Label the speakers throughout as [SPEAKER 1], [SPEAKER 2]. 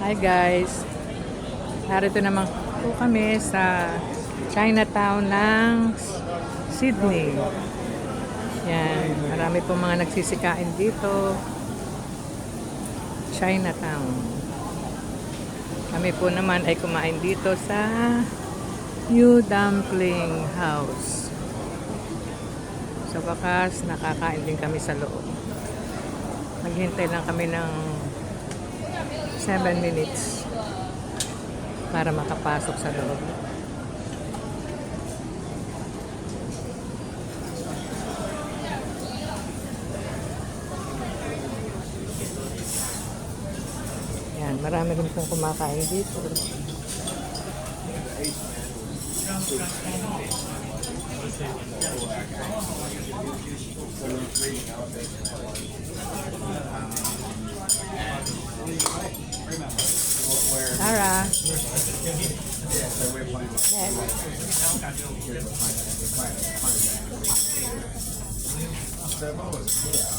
[SPEAKER 1] Hi guys, narito naman po kami sa Chinatown ng Sydney. Yan, marami po mga nagsisikain dito. Chinatown. Kami po naman ay kumain dito sa New Dumpling House. Sa wakas, nakakain din kami sa loob. Maghintay lang kami ng 7 minutes para makapasok sa loob. Yan, marami rin pong kumakain dito. Tara.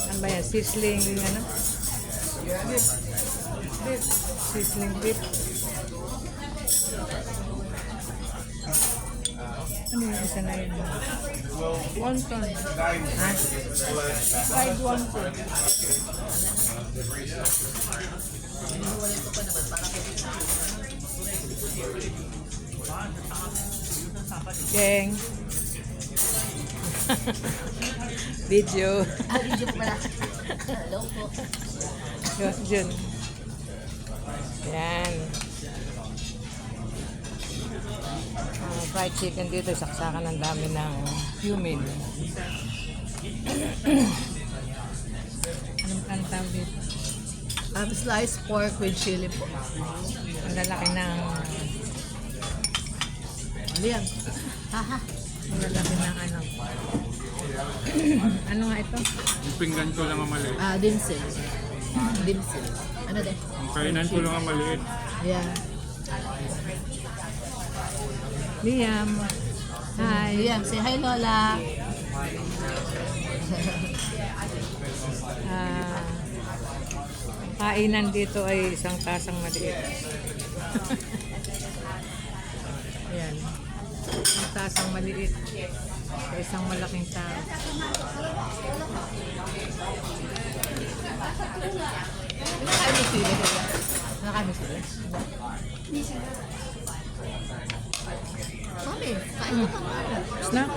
[SPEAKER 1] Ano ba yan? Sizzling, ano? Beef. Beef. Sizzling beef. Ano yung isa na yun? Wonton. Ha? Fried wonton. Geng. Video.
[SPEAKER 2] Video pala. Hello po.
[SPEAKER 1] Yun. Yan. Fried chicken dito, saksakan ng dami ng cumin. Anong tawag dito?
[SPEAKER 2] Sliced pork with chili po.
[SPEAKER 1] Ang lalaki ng...
[SPEAKER 2] Ano yan? Haha.
[SPEAKER 1] Ang lalaki ng ano. Ano nga ito?
[SPEAKER 3] Yung pinggan ko lang ang maliit.
[SPEAKER 2] Dimsum. Dimsum. Ano de?
[SPEAKER 3] Yung kainan ko lang ang maliit.
[SPEAKER 2] Yeah.
[SPEAKER 1] Liam. Hi.
[SPEAKER 2] Liam, say hi Lola.
[SPEAKER 1] Kainan dito ay isang tasang maliit. Ayan. Isang tasang maliit sa isang malaking tao.
[SPEAKER 2] Nakakain mo sila. Nakakain mo sila. Mami, kain mo ka muna.
[SPEAKER 1] Snack.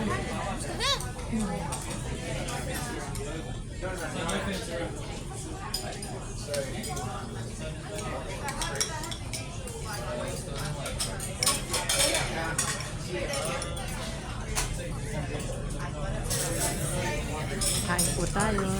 [SPEAKER 1] Kain po tayo.